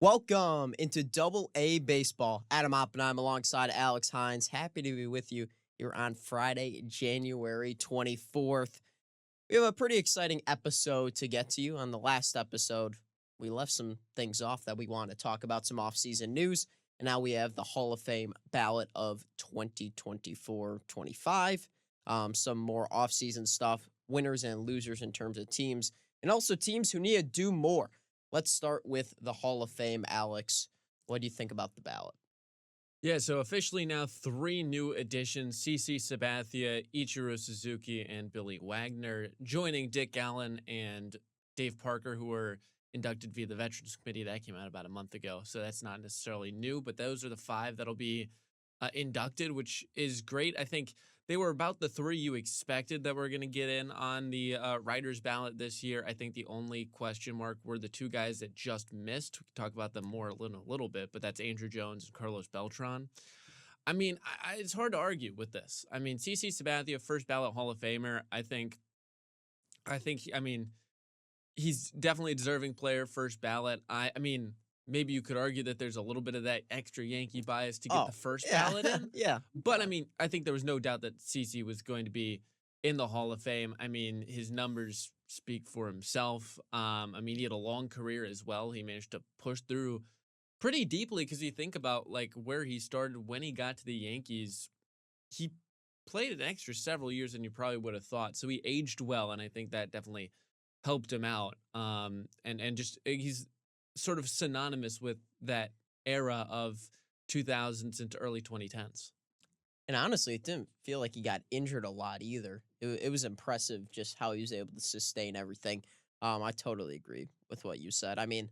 Welcome into Double A Baseball. Adam Oppenheim alongside Alex Hines. Happy to be with you here on Friday, January 24th. We have a pretty exciting episode to get to you. On the last episode, we left some things off that we want to talk about, some offseason news. And now we have the Hall of Fame ballot of 2024-25. Some more offseason stuff, winners and losers in terms of teams, and also teams who need to do more. Let's start with the Hall of Fame, Alex. What do you think about the ballot? Yeah, so officially now three new additions: CC Sabathia, Ichiro Suzuki, and Billy Wagner, joining Dick Allen and Dave Parker, who were inducted via the Veterans Committee. That came out about a month ago, so that's not necessarily new, but those are the five that'll be inducted, which is great. I think they were about the three you expected that were going to get in on the writers ballot this year. I think the only question mark were the two guys that just missed. We can talk about them more in a little bit, but that's Andrew Jones and Carlos Beltran. I mean, it's hard to argue with this. I mean, CC Sabathia, first ballot Hall of Famer. I mean, he's definitely a deserving player, first ballot. I mean, maybe you could argue that there's a little bit of that extra Yankee bias to get the first yeah. ballot in. Yeah. But I mean, I think there was no doubt that CC was going to be in the Hall of Fame. I mean, his numbers speak for himself. I mean, he had a long career as well. He managed to push through pretty deeply because you think about like where he started when he got to the Yankees. He played an extra several years than you probably would have thought. So he aged well, and I think that definitely helped him out. And just he's sort of synonymous with that era of 2000s into early 2010s. And honestly, it didn't feel like he got injured a lot either. It was impressive just how he was able to sustain everything. I totally agree with what you said. I mean,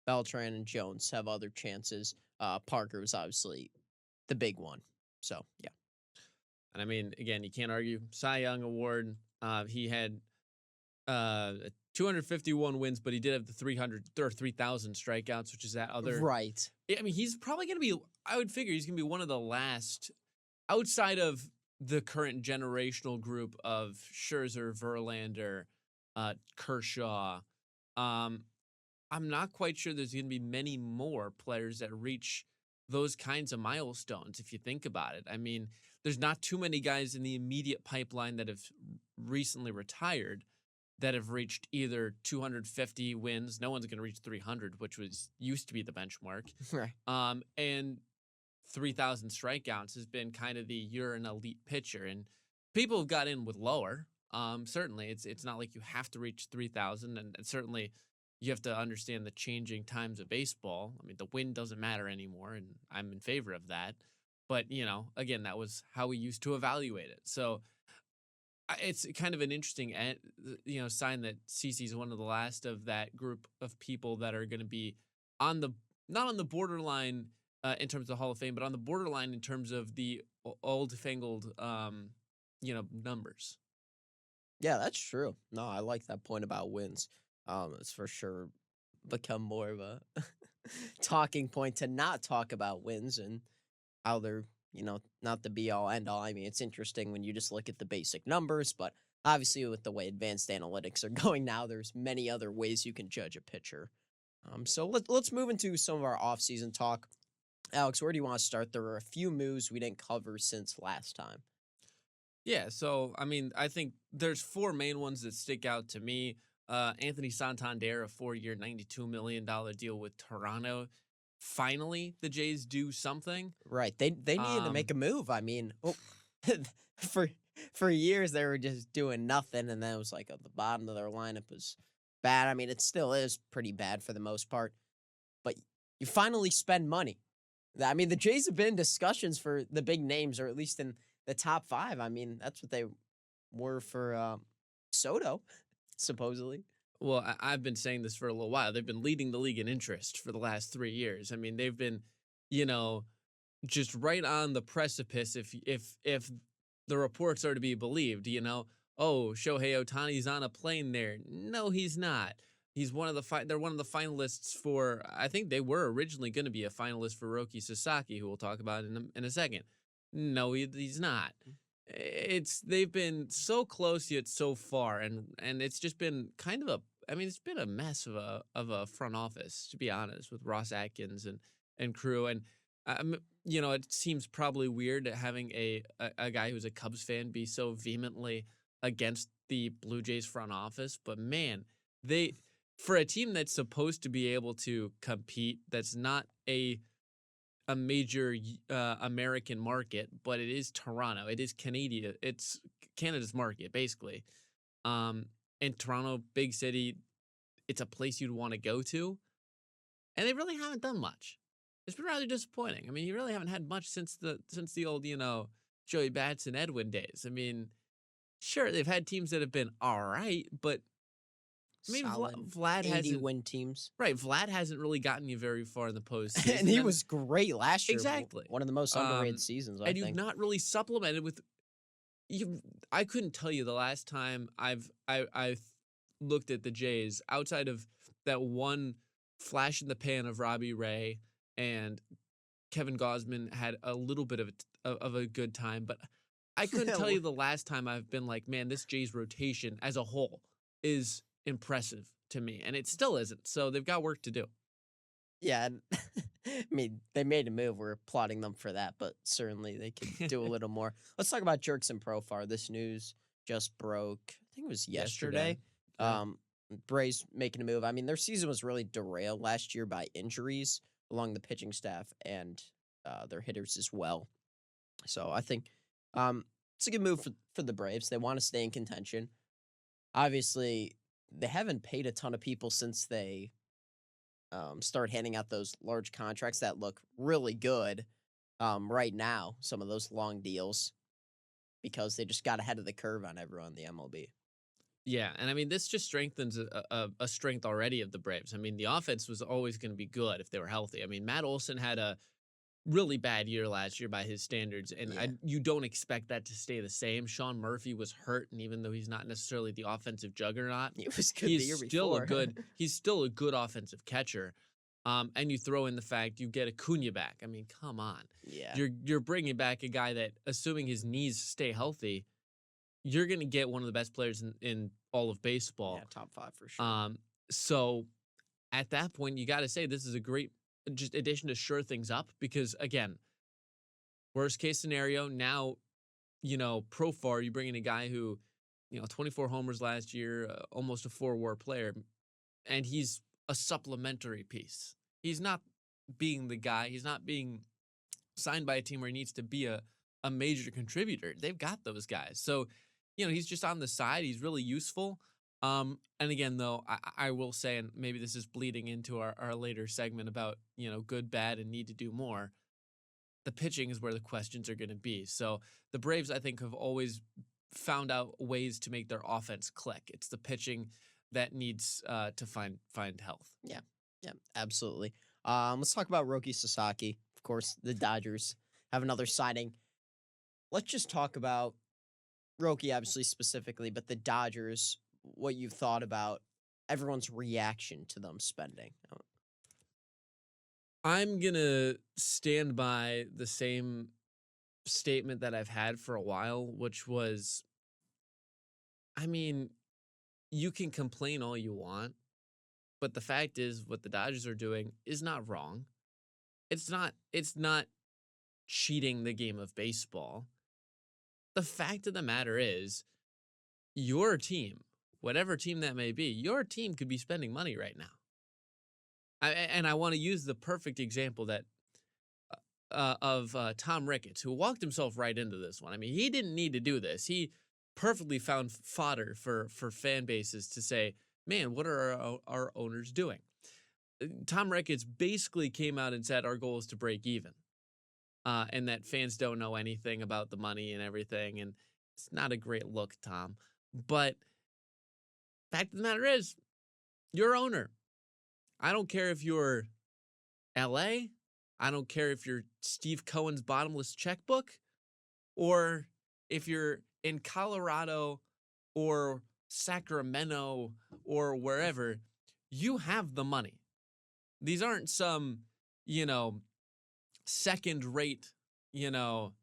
Beltran and Jones have other chances. Parker was obviously the big one. So, yeah. And I mean, again, you can't argue. Cy Young Award. He had 251 wins, but he did have the 3,000 strikeouts, which is that other. Right. I mean, he's probably going to be, I would figure he's going to be one of the last outside of the current generational group of Scherzer, Verlander, Kershaw. I'm not quite sure there's going to be many more players that reach those kinds of milestones if you think about it. I mean, there's not too many guys in the immediate pipeline that have recently retired that have reached either 250 wins. No one's going to reach 300, which used to be the benchmark. Right. And 3,000 strikeouts has been kind of the you're an elite pitcher, and people have got in with lower. Certainly, it's not like you have to reach 3,000, and certainly you have to understand the changing times of baseball. I mean, the win doesn't matter anymore, and I'm in favor of that. But again, that was how we used to evaluate it. So it's kind of an interesting, sign that CC is one of the last of that group of people that are going to be not on the borderline in terms of the Hall of Fame, but on the borderline in terms of the old-fangled, numbers. Yeah, that's true. No, I like that point about wins. It's for sure become more of a talking point to not talk about wins and how they're, not the be all end all. I mean, it's interesting when you just look at the basic numbers, but obviously with the way advanced analytics are going now, there's many other ways you can judge a pitcher. So let's move into some of our offseason talk. Alex, where do you want to start? There were a few moves we didn't cover since last time. Yeah, so I mean, I think there's four main ones that stick out to me. Anthony Santander, a 4-year, $92 million deal with Toronto. Finally, the Jays do something. Right. They needed to make a move. I mean, for years they were just doing nothing, and then it was like at the bottom of their lineup was bad. I mean, it still is pretty bad for the most part, but you finally spend money. I mean, the Jays have been in discussions for the big names, or at least in the top 5. I mean, that's what they were for Soto, supposedly. Well, I've been saying this for a little while. They've been leading the league in interest for the last 3 years. I mean, they've been, just right on the precipice. If the reports are to be believed, oh, Shohei Ohtani's on a plane there. No, he's not. He's one of the they're one of the finalists for. I think they were originally going to be a finalist for Roki Sasaki, who we'll talk about in a second. No, he's not. They've been so close yet so far, and it's just been kind of I mean, it's been a mess of a front office, to be honest, with Ross Atkins and crew. And it seems probably weird having a guy who's a Cubs fan be so vehemently against the Blue Jays front office. But man, they for a team that's supposed to be able to compete, that's not a major American market, but it is Toronto. It is Canada. It's Canada's market, basically. Um, and Toronto, big city, it's a place you'd want to go to, and they really haven't done much. It's been rather disappointing. I mean, you really haven't had much since the old Joey Bats and Edwin days. I mean, sure they've had teams that have been all right, but I mean Solid Vlad 80 hasn't win teams. right. Vlad hasn't really gotten you very far in the And postseason. he And was great last year. exactly, One of the most underrated seasons, I and you've think. not really supplemented with you. I couldn't tell you the last time I've looked at the Jays outside of that one flash in the pan of Robbie Ray and Kevin Gosman had a little bit of a good time, but I couldn't tell you the last time I've been like, man, this Jays rotation as a whole is impressive to me, and it still isn't. So they've got work to do. Yeah, and I mean, they made a move. We're applauding them for that, but certainly they could do a little more. Let's talk about Jerks and Profar. This news just broke. I think it was yesterday. Yeah. Um, Braves making a move. I mean, their season was really derailed last year by injuries along the pitching staff and their hitters as well. So I think it's a good move for the Braves. They want to stay in contention. Obviously, they haven't paid a ton of people since they start handing out those large contracts that look really good right now, some of those long deals, because they just got ahead of the curve on everyone in the MLB. Yeah, and I mean this just strengthens a strength already of the Braves. I mean the offense was always going to be good if they were healthy. I mean Matt Olson had a really bad year last year by his standards, and Yeah. you don't expect that to stay the same. Sean Murphy was hurt, and even though he's not necessarily the offensive juggernaut, It was good the year before. he's still a good offensive catcher. And you throw in the fact you get Acuna back. I mean, come on, Yeah. you're bringing back a guy that, assuming his knees stay healthy, you're going to get one of the best players in all of baseball. Yeah, top 5 for sure. So at that point, you got to say this is a great just addition to shore things up, because again, worst case scenario, now, Profar, you bring in a guy who, 24 homers last year, almost a 4 WAR player, and he's a supplementary piece. He's not being the guy. He's not being signed by a team where he needs to be a major contributor. They've got those guys. So, he's just on the side. He's really useful. And again, though, I will say, and maybe this is bleeding into our later segment about, good, bad, and need to do more. The pitching is where the questions are going to be. So the Braves, I think, have always found out ways to make their offense click. It's the pitching that needs to find health. Yeah, absolutely. Let's talk about Roki Sasaki. Of course, the Dodgers have another signing. Let's just talk about Roki, obviously, specifically, but the Dodgers, what you've thought about everyone's reaction to them spending. I'm going to stand by the same statement that I've had for a while, which was, I mean, you can complain all you want, but the fact is what the Dodgers are doing is not wrong. It's not cheating the game of baseball. The fact of the matter is your team, whatever team that may be, your team could be spending money right now. And I want to use the perfect example that of Tom Ricketts, who walked himself right into this one. I mean, he didn't need to do this. He perfectly found fodder for fan bases to say, man, what are our owners doing? Tom Ricketts basically came out and said our goal is to break even, and that fans don't know anything about the money and everything, and it's not a great look, Tom. But fact of the matter is, you're owner. I don't care if you're LA. I don't care if you're Steve Cohen's bottomless checkbook, or if you're in Colorado or Sacramento or wherever. You have the money. These aren't some, second-rate,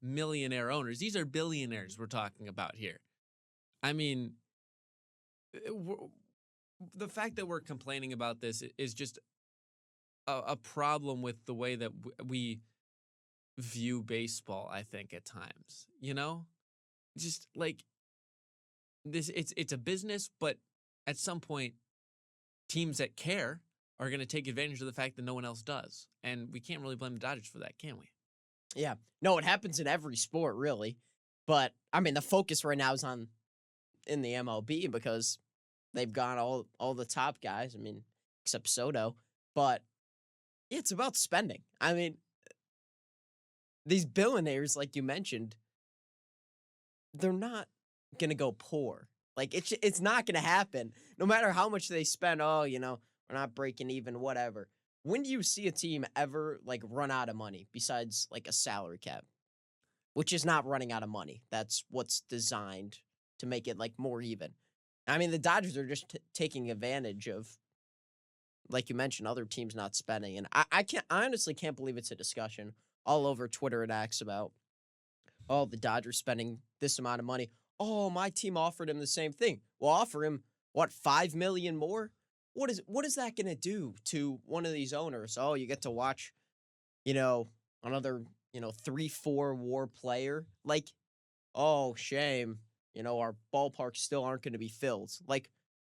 millionaire owners. These are billionaires we're talking about here. I mean, the fact that we're complaining about this is just a problem with the way that we view baseball, I think, at times. Just like this, it's a business, but at some point, teams that care are going to take advantage of the fact that no one else does, and we can't really blame the Dodgers for that, can we? Yeah. No, it happens in every sport, really. But I mean, the focus right now is on in the MLB because they've got all the top guys. I mean, except Soto. But yeah, it's about spending. I mean, these billionaires, like you mentioned, they're not gonna go poor. Like it's not gonna happen. No matter how much they spend. Oh, we're not breaking even. Whatever. When do you see a team ever like run out of money besides like a salary cap, which is not running out of money? That's what's designed to make it like more even. I mean, the Dodgers are just taking advantage of, like you mentioned, other teams not spending, and I honestly can't believe it's a discussion all over Twitter and X about, oh, the Dodgers spending this amount of money. Oh, my team offered him the same thing. Well, offer him what, 5 million more? What is that going to do to one of these owners? Oh, you get to watch, you know, another 3-4 WAR player. Like, oh, shame. Our ballparks still aren't going to be filled. Like,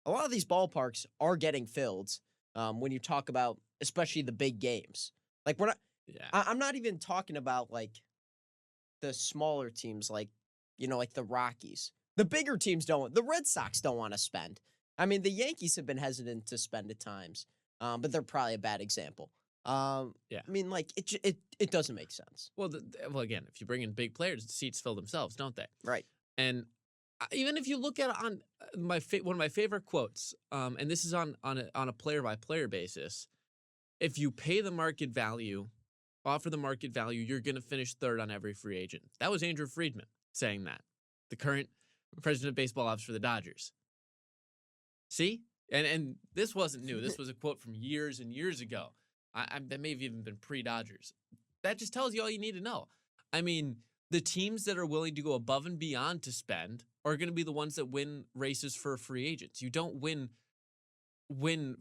a lot of these ballparks are getting filled. When you talk about, especially the big games. Like, we're not. Yeah. I'm not even talking about like the smaller teams like the Rockies. The bigger teams don't. The Red Sox don't want to spend. I mean, the Yankees have been hesitant to spend at times, but they're probably a bad example. Yeah. I mean, like it doesn't make sense. Well, again, if you bring in big players, the seats fill themselves, don't they? Right. And even if you look at it on one of my favorite quotes, and this is on a player by player basis, if you pay the market value, offer the market value, you're going to finish third on every free agent. That was Andrew Friedman saying that, the current president of baseball ops for the Dodgers. See, and this wasn't new. This was a quote from years and years ago. That may have even been pre-Dodgers. That just tells you all you need to know. I mean, the teams that are willing to go above and beyond to spend are going to be the ones that win races for free agents. You don't win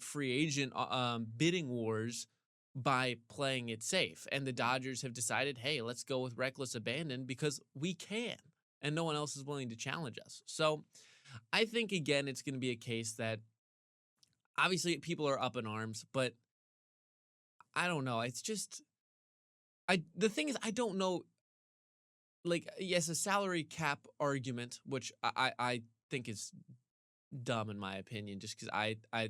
free agent bidding wars by playing it safe. And the Dodgers have decided, hey, let's go with reckless abandon because we can, and no one else is willing to challenge us. So I think, again, it's going to be a case that obviously people are up in arms, but I don't know. It's just, the thing is, I don't know. Like, yes, a salary cap argument, which I think is dumb in my opinion, just because I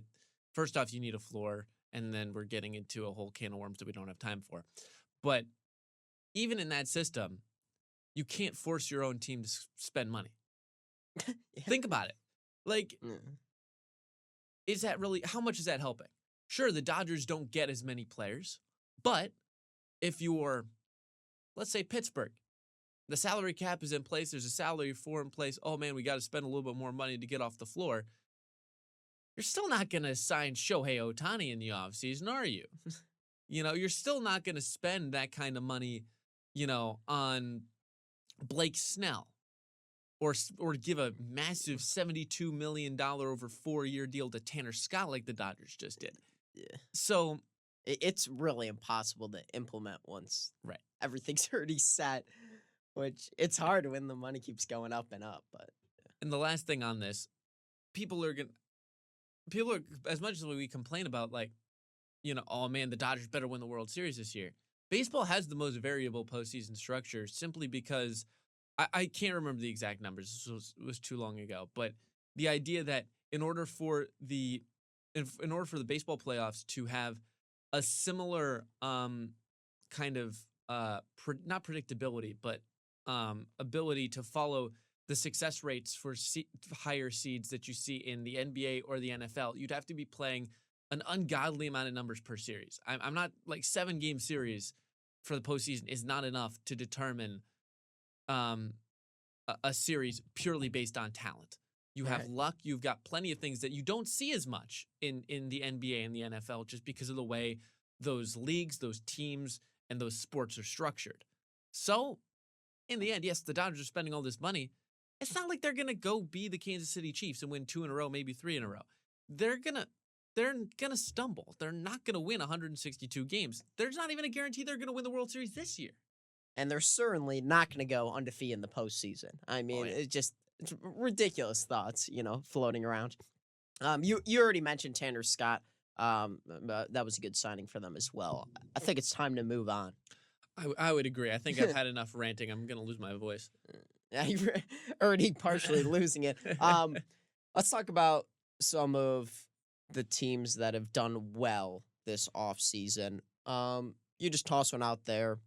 first off, you need a floor, and then we're getting into a whole can of worms that we don't have time for. But even in that system, you can't force your own team to spend money. Yeah. Think about it. Like, is that really, how much is that helping? Sure, the Dodgers don't get as many players, but if you're, let's say, Pittsburgh, the salary cap is in place, there's a salary floor in place, oh man, we got to spend a little bit more money to get off the floor. You're still not going to sign Shohei Ohtani in the offseason, are you? You're still not going to spend that kind of money, on Blake Snell or give a massive $72 million over 4-year deal to Tanner Scott like the Dodgers just did. Yeah. So it's really impossible to implement once right, everything's already set, which it's hard when the money keeps going up and up. But and the last thing on this, people are, as much as we complain about, like, oh man, the Dodgers better win the World Series this year. Baseball has the most variable postseason structure simply because I can't remember the exact numbers. This was too long ago, but the idea that in order for the baseball playoffs to have a similar kind of not predictability, but ability to follow the success rates for higher seeds that you see in the NBA or the NFL, you'd have to be playing an ungodly amount of numbers per series. I'm not, like, 7-game series for the postseason is not enough to determine a series purely based on talent. You have luck. You've got plenty of things that you don't see as much in the NBA and the NFL just because of the way those leagues, those teams, and those sports are structured. So, in the end, yes, the Dodgers are spending all this money. It's not like they're going to go be the Kansas City Chiefs and win 2 in a row, maybe 3 in a row. they're gonna stumble. They're not gonna win 162 games. There's not even a guarantee they're gonna win the World Series this year. And they're certainly not going to go undefeated in the postseason. I Oh mean, yeah. it's ridiculous thoughts, floating around. You already mentioned Tanner Scott. That was a good signing for them as well. I think it's time to move on. I would agree. I think I've had enough ranting. I'm gonna lose my voice. Yeah, you're already partially losing it. Let's talk about some of the teams that have done well this offseason. You just toss one out there.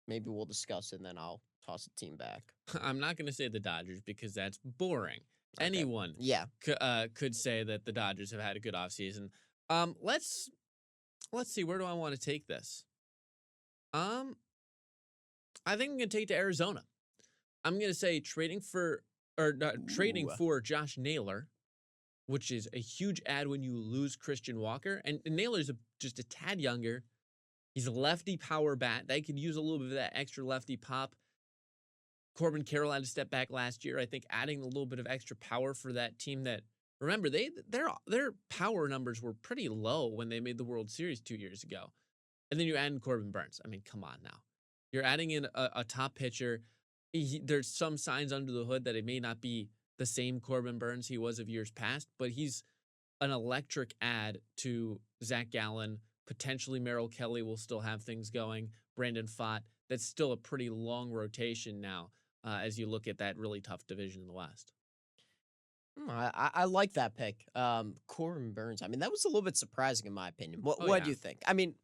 Maybe we'll discuss it, and then I'll toss a team back. I'm not gonna say the Dodgers because that's boring. Okay. Anyone Yeah. could say that the Dodgers have had a good offseason. Let's see. Where do I want to take this? Um, I think I'm gonna take it to Arizona. I'm gonna say trading Ooh. for Josh Naylor, which is a huge ad when you lose Christian Walker. And Naylor's just a tad younger. He's a lefty power bat. They could use a little bit of that extra lefty pop. Corbin Carroll had to step back last year. I think adding a little bit of extra power for that team that, remember, their power numbers were pretty low when they made the World Series 2 years ago. And then you add in Corbin Burns. I mean, come on now. You're adding in a top pitcher. There's some signs under the hood that it may not be the same Corbin Burns he was of years past, but he's an electric add to Zach Gallen. Potentially Merrill Kelly will still have things going. Brandon Pfaadt. That's still a pretty long rotation now as you look at that really tough division in the West. I like that pick. Corbin Burns. I mean, that was a little bit surprising in my opinion. What Oh, what do yeah. you think? I mean,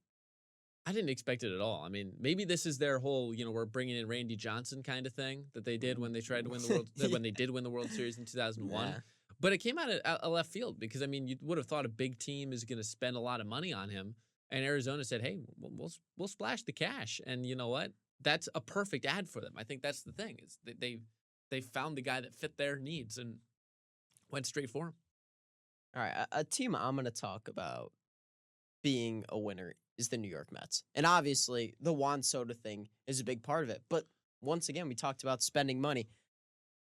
I didn't expect it at all. I mean, maybe this is their whole, we're bringing in Randy Johnson kind of thing that they did when they tried to win the world, when they did win the World Series in 2001. nah. But it came out of a left field because I mean, you would have thought a big team is going to spend a lot of money on him, and Arizona said, "Hey, we'll splash the cash." And you know what? That's a perfect ad for them. I think that's the thing is that they found the guy that fit their needs and went straight for him. All right, a team I'm going to talk about being a winner is the New York Mets. And obviously, the Juan Soto thing is a big part of it. But once again, we talked about spending money.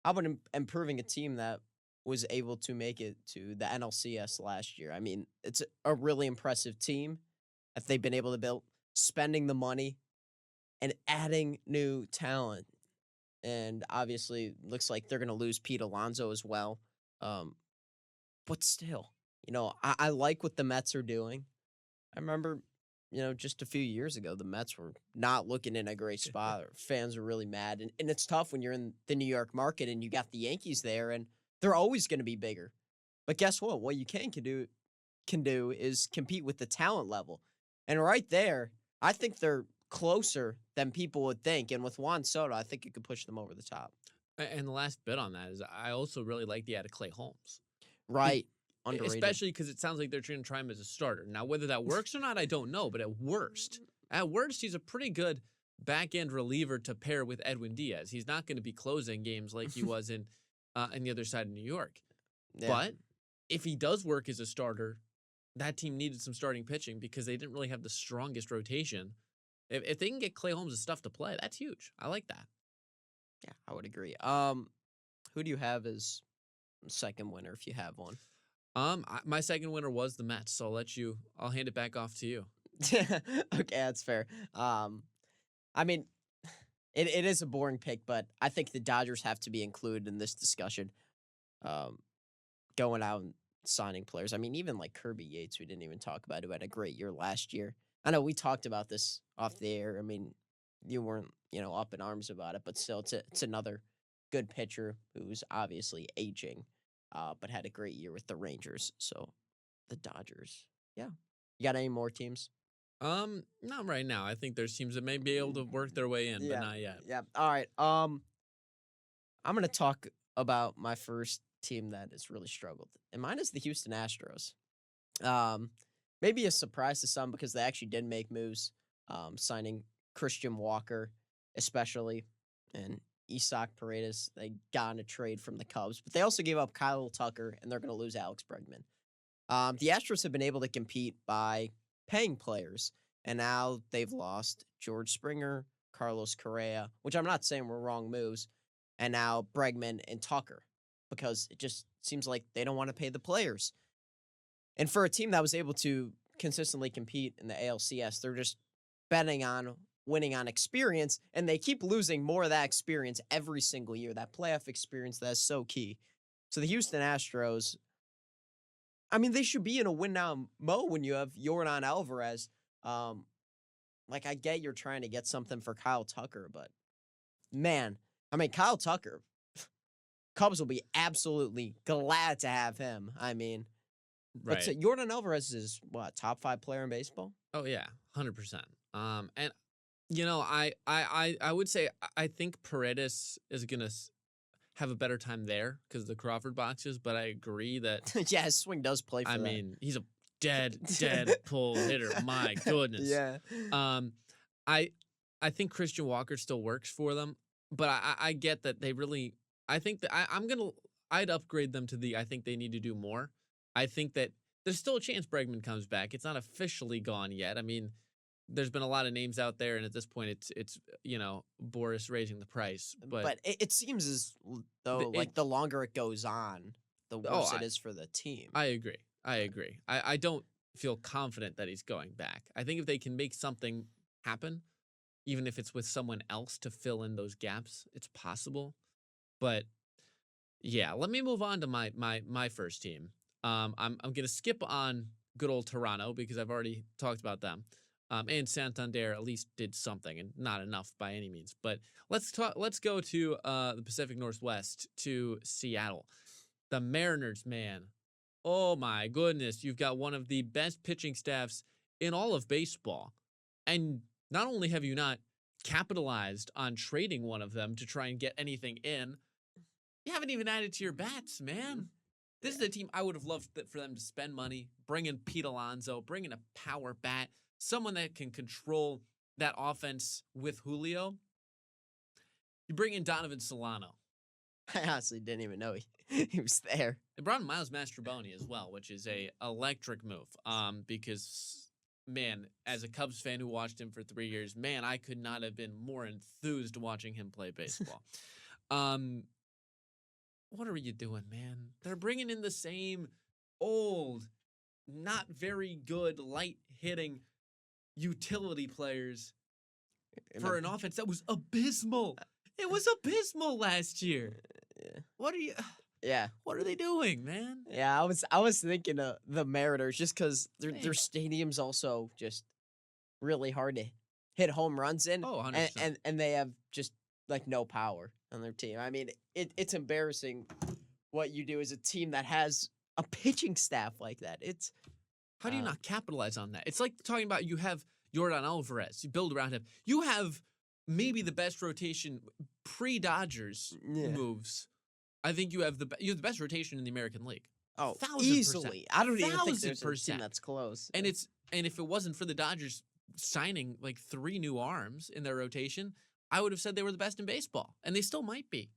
How about improving a team that was able to make it to the NLCS last year? I mean, it's a really impressive team that they've been able to build, spending the money and adding new talent. And obviously, looks like they're going to lose Pete Alonso as well. Um, but still, I like what the Mets are doing. I remember, just a few years ago, the Mets were not looking in a great spot. Or fans were really mad. And it's tough when you're in the New York market and you got the Yankees there, and they're always going to be bigger. But guess what? What you can do is compete with the talent level. And right there, I think they're closer than people would think. And with Juan Soto, I think it could push them over the top. And the last bit on that is I also really like the ad of Clay Holmes. Right. Underrated. Especially because it sounds like they're trying to try him as a starter. Now, whether that works or not, I don't know. But at worst, he's a pretty good back end reliever to pair with Edwin Diaz. He's not going to be closing games like he was in the other side of New York. Yeah. But if he does work as a starter, that team needed some starting pitching because they didn't really have the strongest rotation. If they can get Clay Holmes' stuff to play, that's huge. I like that. Yeah, I would agree. Who do you have as second winner if you have one? My second winner was the Mets, so I'll hand it back off to you. Okay, that's fair. I mean, it is a boring pick, but I think the Dodgers have to be included in this discussion. Um, Going out and signing players. I mean, even like Kirby Yates, we didn't even talk about, who had a great year last year. I know we talked about this off the air. I mean, you weren't, up in arms about it, but still, it's another good pitcher who's obviously aging, but had a great year with the Rangers. So the Dodgers, yeah. You got any more teams? Not right now. I think there's teams that may be able to work their way in, but Yeah, not yet. yeah. All right. I'm gonna talk about my first team that has really struggled, and mine is the Houston Astros. Um, Maybe a surprise to some because they actually did make moves, signing Christian Walker, especially, and Isak Paredes. They got in a trade from the Cubs, but they also gave up Kyle Tucker, and they're going to lose Alex Bregman. The Astros have been able to compete by paying players, and now they've lost George Springer, Carlos Correa, which I'm not saying were wrong moves, and now Bregman and Tucker because it just seems like they don't want to pay the players. And for a team that was able to consistently compete in the ALCS, they're just betting on winning on experience, and they keep losing more of that experience every single year. That playoff experience that is so key. So the Houston Astros, I mean, they should be in a win now mode when you have Yordan Alvarez. Um, like I get you're trying to get something for Kyle Tucker, but man, I mean Kyle Tucker, Cubs will be absolutely glad to have him. I mean, Right. Yordan Alvarez is what, top 5 player in baseball? Oh yeah, 100%. And I would say I think Paredes is gonna have a better time there because of the Crawford boxes, but I agree that Yeah, his swing does play I for that. mean he's a dead pull hitter. My goodness. Yeah. Um, I I think Christian Walker still works for them, but I get that they really. I think that I'd upgrade them to the. I think they need to do more. I think that there's still a chance Bregman comes back. It's not officially gone yet. I mean, there's been a lot of names out there, and at this point, it's Boris raising the price, but But it seems as though it. like the longer it goes on, the Oh, worse it is for the team. I agree. I agree. I don't feel confident that he's going back. I think if they can make something happen, even if it's with someone else to fill in those gaps, it's possible. But yeah, let me move on to my first team. I'm gonna skip on good old Toronto because I've already talked about them. And Santander at least did something, and not enough by any means. But let's talk. Let's go to the Pacific Northwest to Seattle. The Mariners, man. Oh my goodness, you've got one of the best pitching staffs in all of baseball. And not only have you not capitalized on trading one of them to try and get anything in, you haven't even added to your bats, man. This is a team I would have loved for them to spend money, bring in Pete Alonso, bring in a power bat, someone that can control that offense with Julio. You bring in Donovan Solano. I honestly didn't even know he was there. They brought in Miles Mastroboni as well, which is a electric move. Because man, as a Cubs fan who watched him for 3 years, man, I could not have been more enthused watching him play baseball. What are you doing, man? They're bringing in the same old, not very good, light hitting utility players for an offense that was abysmal. It was abysmal last year. Yeah. What are you? Yeah. What are they doing, man? Yeah, I was thinking of the Mariners just because their stadium's also just really hard to hit home runs in. Oh, and, 100%. and they have just like no power on their team. I mean, it's embarrassing what you do as a team that has a pitching staff like that. It's How do you not capitalize on that? It's like talking about you have Yordan Alvarez, you build around him. You have maybe the best rotation pre-Dodgers moves. I think you have the best rotation in the American League. Oh, 1000%. easily. I don't even think there's a 1000%. team that's close. And if it wasn't for the Dodgers signing like 3 new arms in their rotation, I would have said they were the best in baseball, and they still might be.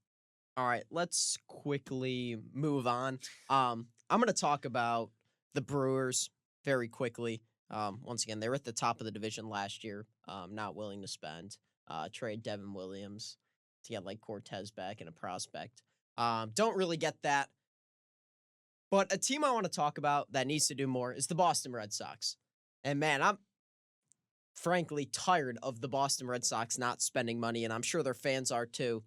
All right, let's quickly move on. I'm going to talk about the Brewers very quickly. Once again, they were at the top of the division last year. Not willing to spend. Trade Devin Williams to get like Cortez back and a prospect. Don't really get that. But a team I want to talk about that needs to do more is the Boston Red Sox. And man, I'm frankly tired of the Boston Red Sox not spending money, and I'm sure their fans are too.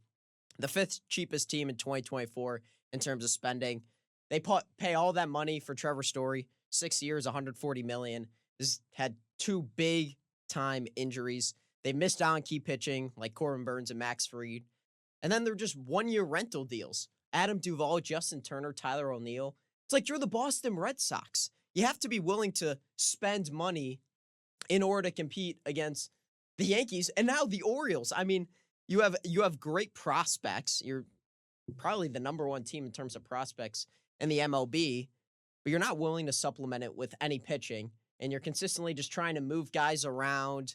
The 5th cheapest team in 2024 in terms of spending. They pay all that money for Trevor Story, 6 years, $140 million. Has had 2 big time injuries. They missed on key pitching like Corbin Burns and Max Fried. And then they're just 1-year rental deals. Adam Duvall, Justin Turner, Tyler O'Neill. It's like you're the Boston Red Sox. You have to be willing to spend money in order to compete against the Yankees and now the Orioles. I mean, you have great prospects. You're probably the number 1 team in terms of prospects in the MLB, but you're not willing to supplement it with any pitching, and you're consistently just trying to move guys around,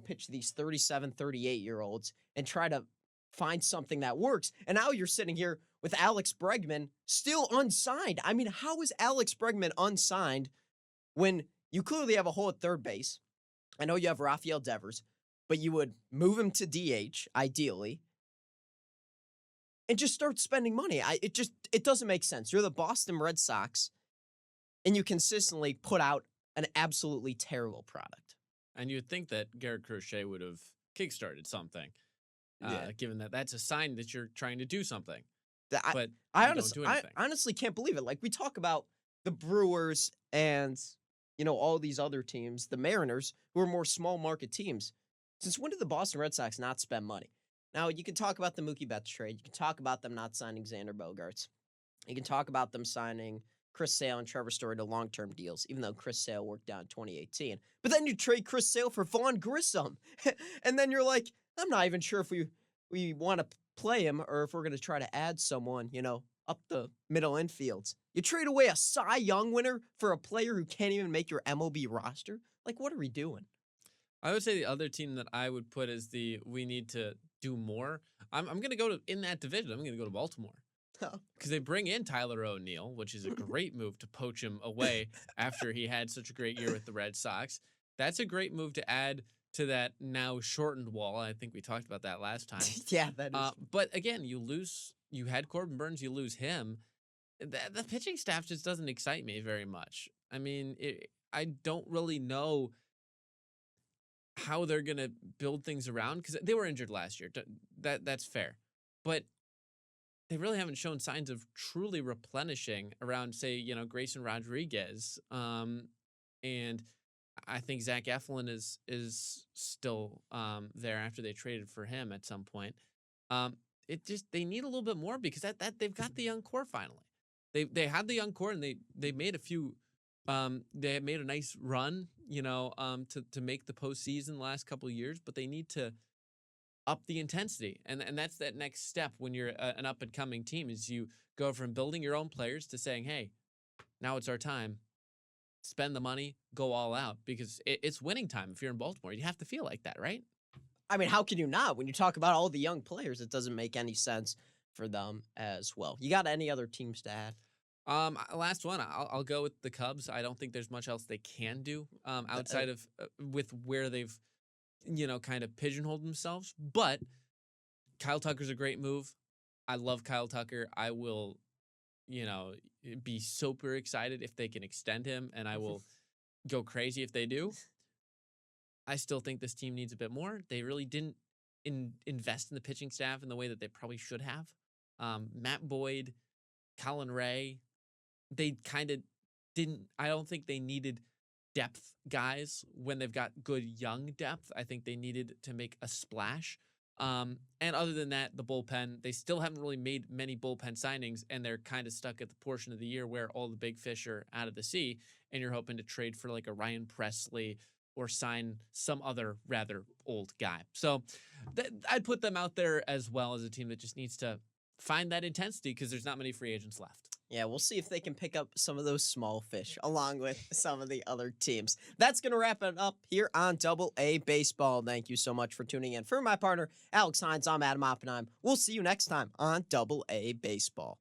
pitch these 37, 38-year-olds and try to find something that works. And now you're sitting here with Alex Bregman still unsigned. I mean, how is Alex Bregman unsigned when you clearly have a hole at third base? I know you have Rafael Devers, but you would move him to DH, ideally, and just start spending money. It doesn't make sense. You're the Boston Red Sox. and you consistently put out an absolutely terrible product. And you'd think that Garrett Crochet would have kickstarted something, Yeah. given that that's a sign that you're trying to do something, That but I you don't honestly do I anything. honestly can't believe it. Like, we talk about the Brewers and, all these other teams, the Mariners, who are more small market teams. Since when did the Boston Red Sox not spend money? Now, you can talk about the Mookie Betts trade. You can talk about them not signing Xander Bogaerts. You can talk about them signing Chris Sale and Trevor Story to long-term deals, even though Chris Sale worked out in 2018. But then you trade Chris Sale for Vaughn Grissom. And then you're like, I'm not even sure if we want to play him or if we're going to try to add someone, up the middle infields. You trade away a Cy Young winner for a player who can't even make your MLB roster? Like, what are we doing? I would say the other team that I would put as the we need to do more. I'm going to go to in that division. I'm going to go to Baltimore because they bring in Tyler O'Neill, which is a great move to poach him away after he had such a great year with the Red Sox. That's a great move to add to that now shortened wall. I think we talked about that last time. Yeah, that is. But again, you had Corbin Burns, you lose him. The pitching staff just doesn't excite me very much. I mean, I don't really know how they're going to build things around because they were injured last year. That's fair. But they really haven't shown signs of truly replenishing around, say, Grayson Rodriguez. And I think Zach Eflin is still there after they traded for him at some point. They need a little bit more because that they've got the young core finally. They had the young core and they made a few. They made a nice run, to make the postseason the last couple of years, but they need to up the intensity, and that's that next step when you're an up and coming team is you go from building your own players to saying, hey, now it's our time. Spend the money, go all out because it's winning time. If you're in Baltimore, you have to feel like that, right? I mean, how can you not? When you talk about all the young players, it doesn't make any sense for them as well. You got any other teams to add? Last one, I'll go with the Cubs. I don't think there's much else they can do outside of with where they've kind of pigeonholed themselves. But Kyle Tucker's a great move. I love Kyle Tucker. I will, be super excited if they can extend him, and I will go crazy if they do. I still think this team needs a bit more. They really didn't invest in the pitching staff in the way that they probably should have. Matt Boyd, Colin Ray, they kind of didn't. I don't think they needed depth guys when they've got good young depth. I think they needed to make a splash. And other than that, the bullpen, they still haven't really made many bullpen signings, and they're kind of stuck at the portion of the year where all the big fish are out of the sea, and you're hoping to trade for like a Ryan Presley or sign some other rather old guy. So I'd put them out there as well as a team that just needs to find that intensity because there's not many free agents left. Yeah, we'll see if they can pick up some of those small fish along with some of the other teams. That's going to wrap it up here on Double A Baseball. Thank you so much for tuning in. For my partner, Alex Hines, I'm Adam Oppenheim. We'll see you next time on Double A Baseball.